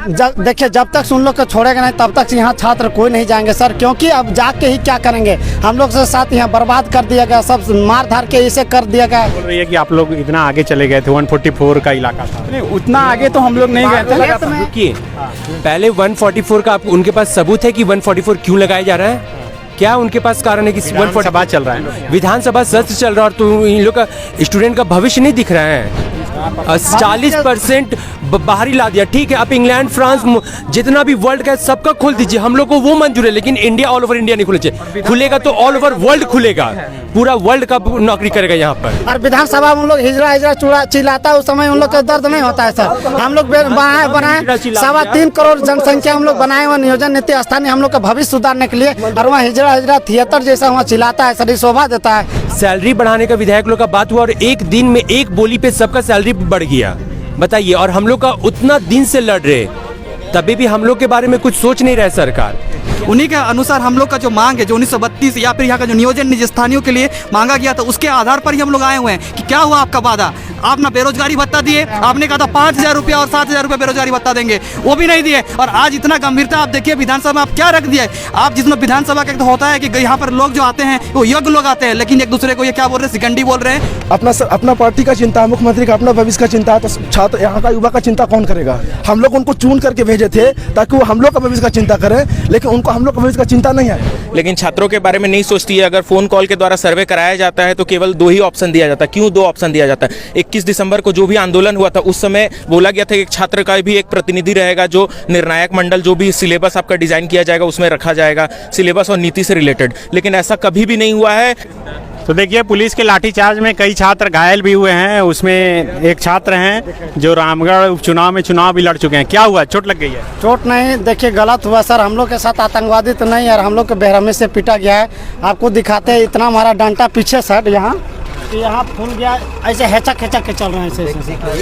देखिए जब तक उन लोग को छोड़ेगा नहीं तब तक यहाँ छात्र कोई नहीं जाएंगे सर, क्योंकि अब जाके ही क्या करेंगे। हम लोग से साथ यहाँ बर्बाद कर दिया गया, सब मार धार के इसे कर दिया गया। बोल रही है कि आप लोग इतना आगे चले गए थे, 144 का इलाका था। नहीं, उतना आगे तो हम लोग नहीं गए थे। रुकिए, पहले 144 का उनके पास सबूत है कि 144 क्यों लगाया जा रहा है? क्या उनके पास कारण है कि 144 चल रहा है? विधानसभा सत्र चल रहा है और तो इन लोग का स्टूडेंट का भविष्य नहीं दिख रहा है। 40% बाहरी ला दिया, ठीक है। अब इंग्लैंड फ्रांस जितना भी वर्ल्ड का सबका खोल दीजिए, हम लोग को वो मंजूर है, लेकिन इंडिया ऑल ओवर इंडिया नहीं खुले चाहिए। खुलेगा तो ऑल ओवर वर्ल्ड खुलेगा, पूरा वर्ल्ड का नौकरी करेगा यहाँ पर। और विधानसभा में उन लोग हिजरा चूड़ा चिल्लाता है, उस समय उन लोग का दर्द नहीं होता है सर। हम लोग बनाए 3.25 करोड़ जनसंख्या हम लोग बनाए हुए नियोजन नीति स्थानीय हम लोग का भविष्य सुधारने के लिए, और वहाँ हिजरा थिएटर जैसा वहाँ चिल्लाता है सर, शोभा देता है। सैलरी बढ़ाने का विधायक लोग का बात हुआ और एक दिन में एक बोली पे सबका सैलरी बढ़ गया, बताइए। और हम लोग का उतना दिन से लड़ रहे, तभी भी हम लोग के बारे में कुछ सोच नहीं रहे सरकार। उन्हीं के अनुसार हम लोग का जो मांग है, जो 1932 या फिर यहाँ का जो नियोजन निजी स्थानीयों के लिए मांगा गया था, उसके आधार पर ही हम लोग आए हुए हैं कि क्या हुआ आपका वादा। आप ना बेरोजगारी भत्ता दिए, आपने कहा था 5,000 रुपया और 7,000 रुपया बेरोजगारी भत्ता देंगे, वो भी नहीं दिए। और आज इतना गंभीरता आप देखिए विधानसभा में आप क्या रख दिए। आप जिसमें विधानसभा का होता है कि यहाँ पर लोग जो आते हैं वो योग्य लोग आते हैं, लेकिन एक दूसरे को ये क्या बोल रहे हैं, सिकंडी बोल रहे हैं। अपना पार्टी का चिंता, मुख्यमंत्री का अपना भविष्य का चिंता, तो छात्र यहाँ का युवा का चिंता कौन करेगा? हम लोग उनको चुन करके भेजे थे ताकि वो हम लोग का भविष्य का चिंता करें, लेकिन उनको हम लोग का भविष्य का चिंता नहीं है। लेकिन छात्रों के बारे में नहीं सोचती है। अगर फोन कॉल के द्वारा सर्वे कराया जाता है तो केवल 2 ही ऑप्शन दिया जाता है। क्यों 2 ऑप्शन दिया जाता है? 21 दिसंबर को जो भी आंदोलन हुआ था उस समय बोला गया था कि एक छात्र का भी एक प्रतिनिधि रहेगा, जो निर्णायक मंडल, जो भी सिलेबस आपका डिजाइन किया जाएगा उसमें रखा जाएगा, सिलेबस और नीति से रिलेटेड। लेकिन ऐसा कभी भी नहीं हुआ है। तो देखिए, पुलिस के लाठीचार्ज में कई छात्र घायल भी हुए हैं। उसमें एक छात्र हैं जो रामगढ़ उपचुनाव में चुनाव भी लड़ चुके हैं। क्या हुआ, चोट लग गई है? चोट नहीं, देखिए गलत हुआ सर। हम लोग के साथ आतंकवादी तो नहीं, और हम लोग के बेरहमी से पीटा गया है। आपको दिखाते हैं, इतना हमारा डंटा पीछे सर यहाँ फूल गया, ऐसे हेचक के चल रहे हैं, ऐसे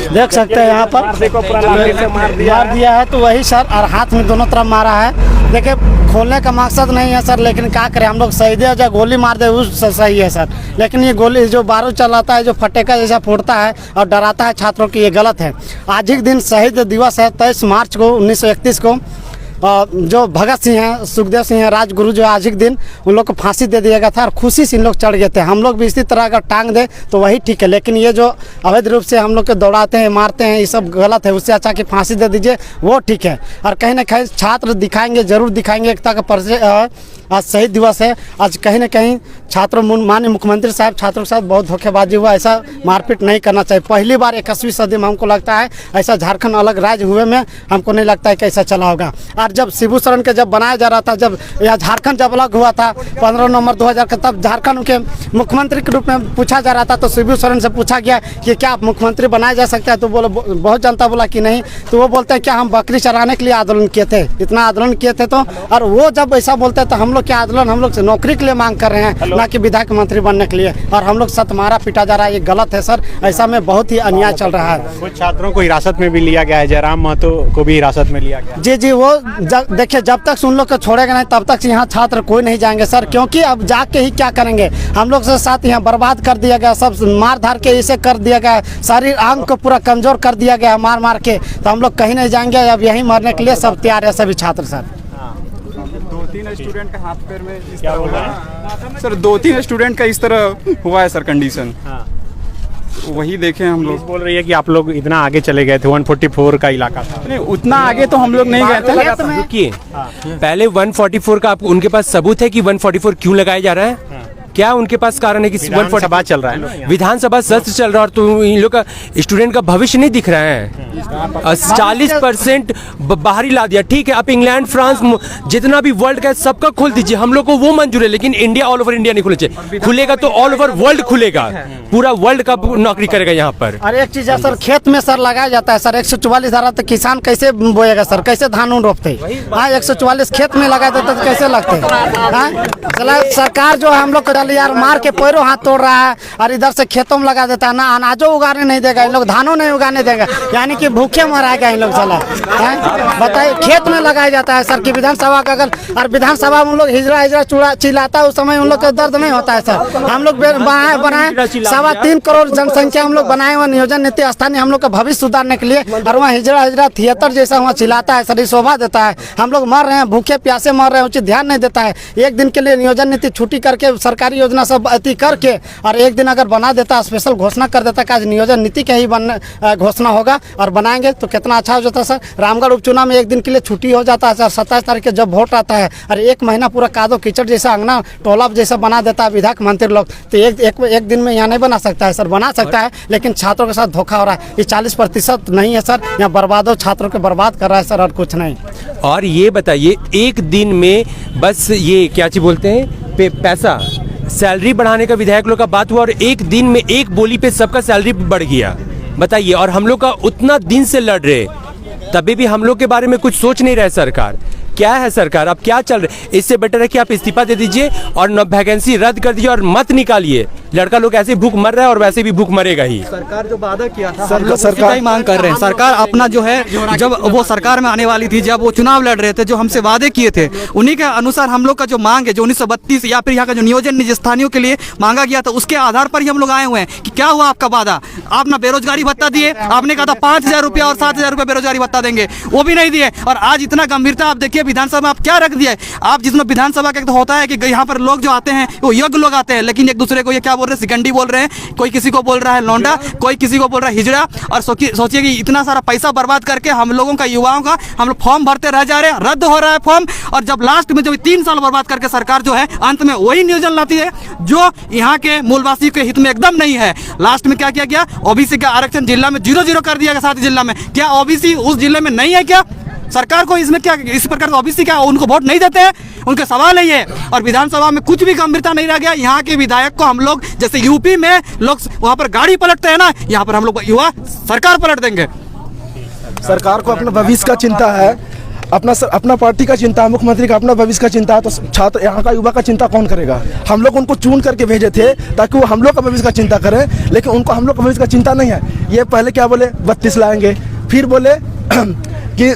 देख सकते हैं। यहाँ पर मार दिया है तो वही सर, और हाथ में दोनों तरफ मारा है। देखिए खोलने का मकसद नहीं है सर, लेकिन क्या करें, हम लोग शहीद है, जो गोली मार दे उस सही है सर। लेकिन ये गोली जो बारूद चलाता है, जो फटेका जैसा फूटता है और डराता है छात्रों की, ये गलत है। आज ही दिन शहीद दिवस है, 23 मार्च को 1931 को जो भगत सिंह हैं, सुखदेव सिंह हैं, राजगुरु, जो आज ही दिन उन लोग को फांसी दे दिया गया था और खुशी से इन लोग चढ़ गए थे। हम लोग भी इसी तरह अगर टांग दे तो वही ठीक है, लेकिन ये जो अवैध रूप से हम लोग को दौड़ाते हैं, मारते हैं, ये सब गलत है। उससे अच्छा कि फांसी दे दीजिए, वो ठीक है। और कहीं ना कहीं छात्र दिखाएंगे, जरूर दिखाएंगे एकता का परिचय। आज शहीद दिवस है, आज कहीं ना कहीं छात्रों, माननीय मुख्यमंत्री साहब छात्रों के साथ बहुत धोखेबाजी हुआ। ऐसा मारपीट नहीं करना चाहिए। पहली बार 21वीं सदी में हमको लगता है ऐसा झारखंड अलग राज्य हुए में हमको नहीं लगता है कि ऐसा चला होगा। और जब शिबू सोरेन के जब बनाया जा रहा था, जब यह झारखंड जब अलग हुआ था 15 नवंबर 2000 का, तब झारखंड के मुख्यमंत्री के रूप में पूछा जा रहा था। तो शिबू सोरेन से पूछा गया कि क्या आप मुख्यमंत्री बनाया जा सकता है? तो बोले, बहुत जनता बोला कि नहीं। तो वो बोलते हैं क्या हम बकरी चराने के लिए आंदोलन किए थे, इतना आंदोलन किए थे। तो और वो जब ऐसा बोलते हैं तो हम लोग क्या आंदोलन, हम लोग से नौकरी के लिए मांग कर रहे हैं, ना कि विधायक मंत्री बनने के लिए। और हम लोग सत मारा पीटा जा रहा है, ये गलत है सर। ऐसा में बहुत ही अन्याय चल रहा है। कुछ छात्रों को हिरासत में भी लिया गया है, जयराम महतो को भी हिरासत में लिया गया। जी, वो देखिए जब तक उन लोग को छोड़ेगा नहीं तब तक यहाँ छात्र कोई नहीं जाएंगे सर, क्योंकि अब जाके ही क्या करेंगे। हम लोग से साथ यहाँ बर्बाद कर दिया गया, सब मार धार के इसे कर दिया गया, शरीर अंग को पूरा कमजोर कर दिया गया मार के। तो हम लोग कहीं नहीं जाएंगे, अब यहीं मरने के लिए सब तैयार है सभी छात्र सर। 2-3 स्टूडेंट का हाथ पैर में इस तरह हुआ सर, 2-3 स्टूडेंट का इस तरह हुआ है सर कंडीशन। वही देखे हम लोग। बोल रही है कि आप लोग इतना आगे चले गए थे, 144 का इलाका था। नहीं, उतना आगे तो हम लोग नहीं गए थे। रुकिए, पहले 144 का उनके पास सबूत है कि 144 क्यों लगाया जा रहा है? क्या उनके पास कारण है कि 144 चल रहा है? विधानसभा सत्र चल रहा है और तो इन लोग का स्टूडेंट का भविष्य नहीं दिख रहा है। 40% बाहरी ला दिया, ठीक है। अब इंग्लैंड फ्रांस जितना भी वर्ल्ड का सबका खोल दीजिए, हम लोग को वो मंजूर है, लेकिन इंडिया ऑल ओवर इंडिया नहीं खुले चाहिए। खुलेगा तो ऑल ओवर वर्ल्ड खुलेगा, पूरा वर्ल्ड का नौकरी करेगा यहाँ पर। और एक चीज है सर, खेत में सर लगाया जाता है सर 144 धारा, तो किसान कैसे बोएगा सर, कैसे धान रोपते? हाँ, 144 खेत में लगा देते तो कैसे लगते? हाँ, सरकार जो है हम लोग टोटल यार मार के पैरों हाथ तोड़ रहा है और इधर से खेतों में लगा देता है ना, अनाजों उगाने नहीं देगा इन लोग, धानों नहीं उगाने देगा, यानी कि भूखे मराएगा इन लोग साला। बताइए, खेत में लगाया जाता है सर की विधानसभा का, अगर और विधानसभा में उन लोग हिजड़ा चूड़ा चिल्लाता है, उस समय उन लोग का दर्द नहीं होता है सर। हम लोग बनाए 3.25 करोड़ जनसंख्या हम लोग बनाए हुए नियोजन नीति स्थानीय हम लोग का भविष्य सुधारने के लिए, और वहाँ हिजड़ा थिएटर जैसा वहाँ चिल्लाता है सर, शोभा देता है। हम लोग मर रहे हैं, भूखे प्यासे मर रहे हैं, उचित ध्यान नहीं देता है। एक दिन के लिए नियोजन नीति छुट्टी करके सरकारी योजना सब अति करके और एक दिन अगर बना देता, स्पेशल घोषणा कर देता कि आज नियोजन नीति का ही घोषणा होगा और बनाएंगे तो कितना अच्छा हो जाता सर। रामगढ़ उपचुनाव में एक दिन के लिए छुट्टी हो जाता है सर, 27 तारीख के जब वोट आता है, और एक महीना पूरा कादो कीचड़ जैसा अंगना टोला जैसा बना देता है विधायक मंत्री लोग, तो एक दिन में यहाँ नहीं बना सकता है सर। बना सकता है लेकिन छात्रों के साथ धोखा हो रहा है। ये 40% नहीं है सर, यहाँ बर्बादो छात्रों के बर्बाद कर रहा है सर, और कुछ नहीं। और ये बताइए, एक दिन में बस ये क्या चीज बोलते हैं पैसा सैलरी बढ़ाने का विधायक लोग का बात हुआ और एक दिन में एक बोली पे सबका सैलरी बढ़ गया, बताइए। और हम लोग का उतना दिन से लड़ रहे, तभी भी हम लोग के बारे में कुछ सोच नहीं रहे सरकार। क्या है सरकार, अब क्या चल रहा है? इससे बेटर है कि आप इस्तीफा दे दीजिए और वैकेंसी रद्द कर दीजिए और मत निकालिए। लड़का लोग ऐसे भूख मर रहा है और वैसे भी भूख मरेगा ही। सरकार जो वादा किया था सरकार ही मांग कर रहे हैं। सरकार अपना जो है, जब वो सरकार में आने वाली थी, जब वो चुनाव लड़ रहे थे, जो हमसे वादे किए थे उन्हीं के अनुसार हम लोग का जो मांग है, जो 1932 या फिर यहाँ का जो नियोजन निज स्थानीयों के लिए मांगा गया था, उसके आधार पर ही हम लोग आए हुए हैं कि क्या हुआ आपका वादा। आप ना बेरोजगारी भत्ता दिए, आपने कहा था 5,000 रुपया और 7,000 रुपया बेरोजगारी भत्ता देंगे, वो भी नहीं दिए। और आज इतना गंभीरता आप देखिए विधानसभा में आप क्या रख दिया है। आप जिसमें विधानसभा का होता है कि यहाँ पर लोग जो आते हैं वो योग्य लोग आते हैं, लेकिन एक दूसरे को ये क्या बोल रहे हैं, सिकंडी बोल रहे हैं, कोई किसी को बोल रहा है लौंडा, कोई किसी को बोल रहा है हिजड़ा। और सोचिए कि इतना सारा पैसा बर्बाद करके हम लोगों का, युवाओं का, हम लोग फॉर्म भरते रह जा रहे हैं, रद्द हो रहा है फॉर्म, और जब लास्ट में जब 3 साल बर्बाद करके सरकार जो है अंत में वही नियोजन लाती है जो यहाँ के मूलवासी के हित में एकदम नहीं है। लास्ट में क्या किया गया, ओबीसी का आरक्षण जिला में 0-0 कर दिया गया, 7 जिला में। क्या ओबीसी उस जिले में नहीं है क्या? सरकार को इसमें क्या, इस प्रकार का ओबीसी क्या उनको वोट नहीं देते हैं? उनके सवाल नहीं है। और विधानसभा में कुछ भी गंभीरता नहीं रह गया। यहाँ के विधायक को हम लोग, जैसे यूपी में लोग वहाँ पर गाड़ी पलटते हैं ना, यहाँ पर हम लोग युवा सरकार पलट देंगे। सरकार को अपना भविष्य का चिंता है, अपना पार्टी का चिंता है, मुख्यमंत्री का अपना भविष्य का चिंता है, तो छात्र यहाँ का युवा का चिंता कौन करेगा? हम लोग उनको चुन करके भेजे थे ताकि वो हम लोग का भविष्य का चिंता करें, लेकिन उनको हम लोग का भविष्य का चिंता नहीं है। ये पहले क्या बोले, 32 लाएंगे, फिर बोले कि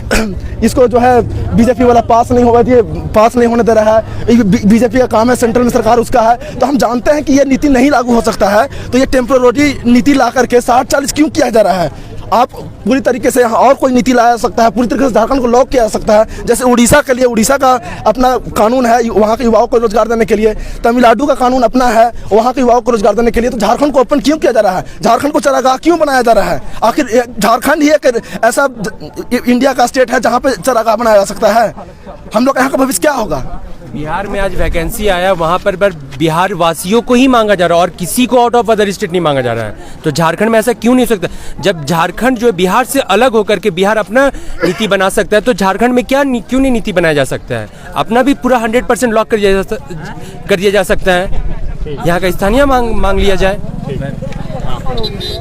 इसको जो है बीजेपी वाला पास नहीं होने दे रहा है, बीजेपी का काम है, सेंट्रल में सरकार उसका है। तो हम जानते हैं कि ये नीति नहीं लागू हो सकता है, तो ये टेम्पोररी नीति ला करके 60-40 क्यों किया जा रहा है? आप पूरी तरीके से यहाँ और कोई नीति लाया सकता है, पूरी तरीके से झारखंड को लॉक किया जा सकता है। जैसे उड़ीसा के लिए, उड़ीसा का अपना कानून है वहाँ के युवाओं को रोजगार देने के लिए, तमिलनाडु का कानून अपना है वहाँ के युवाओं को रोजगार देने के लिए, तो झारखंड को ओपन क्यों किया जा रहा है? झारखंड को चरागाह क्यों बनाया जा रहा है? आखिर झारखंड ही एक ऐसा इंडिया का स्टेट है जहाँ पे चरागाह बनाया जा सकता है। हम लोग यहाँ का भविष्य क्या होगा? बिहार में आज वैकेंसी आया, वहाँ पर बिहार वासियों को ही मांगा जा रहा है और किसी को आउट ऑफ अदर स्टेट नहीं मांगा जा रहा है। तो झारखंड में ऐसा क्यों नहीं हो सकता? जब झारखंड जो है बिहार से अलग होकर के बिहार अपना नीति बना सकता है, तो झारखंड में क्यों नहीं नीति बनाया जा सकता है? अपना भी पूरा 100% लॉक कर दिया जा सकता है, यहाँ का स्थानीय मांग लिया जाए।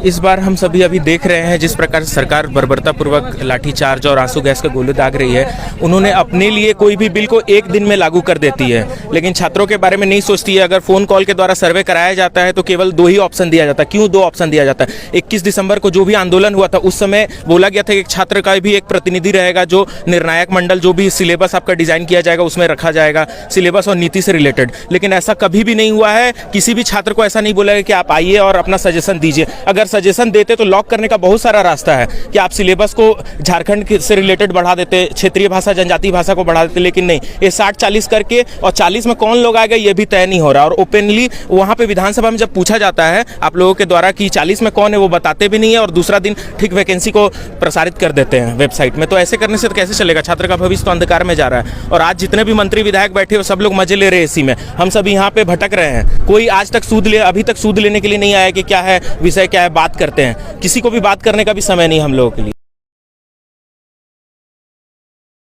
इस बार हम सभी अभी देख रहे हैं जिस प्रकार सरकार बर्बरतापूर्वक लाठीचार्ज और आंसू गैस के गोले दाग रही है। उन्होंने अपने लिए कोई भी बिल को एक दिन में लागू कर देती है, लेकिन छात्रों के बारे में नहीं सोचती है। अगर फोन कॉल के द्वारा सर्वे कराया जाता है तो केवल 2 ही ऑप्शन दिया जाता है। क्यों 2 ऑप्शन दिया जाता है? 21 दिसंबर को जो भी आंदोलन हुआ था उस समय बोला गया था कि एक छात्र का भी एक प्रतिनिधि रहेगा, जो निर्णायक मंडल, जो भी सिलेबस आपका डिजाइन किया जाएगा उसमें रखा जाएगा, सिलेबस और नीति से रिलेटेड। लेकिन ऐसा कभी भी नहीं हुआ है। किसी भी छात्र को ऐसा नहीं बोला है कि आप आइए और अपना सजेशन दीजिए। अगर सजेशन देते तो लॉक करने का बहुत सारा रास्ता है कि आप सिलेबस को झारखंड से रिलेटेड बढ़ा देते, क्षेत्रीय भाषा, जनजातीय भाषा को बढ़ा देते, लेकिन नहीं, ये 60-40 करके, और 40 में कौन लोग आएगा ये भी तय नहीं हो रहा। और ओपनली वहाँ पे विधानसभा में जब पूछा जाता है आप लोगों के द्वारा कि 40 में कौन है, वो बताते भी नहीं है और दूसरा दिन ठीक वैकेंसी को प्रसारित कर देते हैं वेबसाइट में। तो ऐसे करने से तो कैसे चलेगा? छात्र का भविष्य तो अंधकार में जा रहा है। और आज जितने भी मंत्री विधायक बैठे हो सब लोग मजे ले रहे हैं इसी में, हम सब यहाँ पे भटक रहे हैं। कोई आज तक अभी तक सूद लेने के लिए नहीं आया कि क्या है विषय, क्या है, बात करते हैं। किसी को भी बात करने का भी समय नहीं हम लोगों के लिए।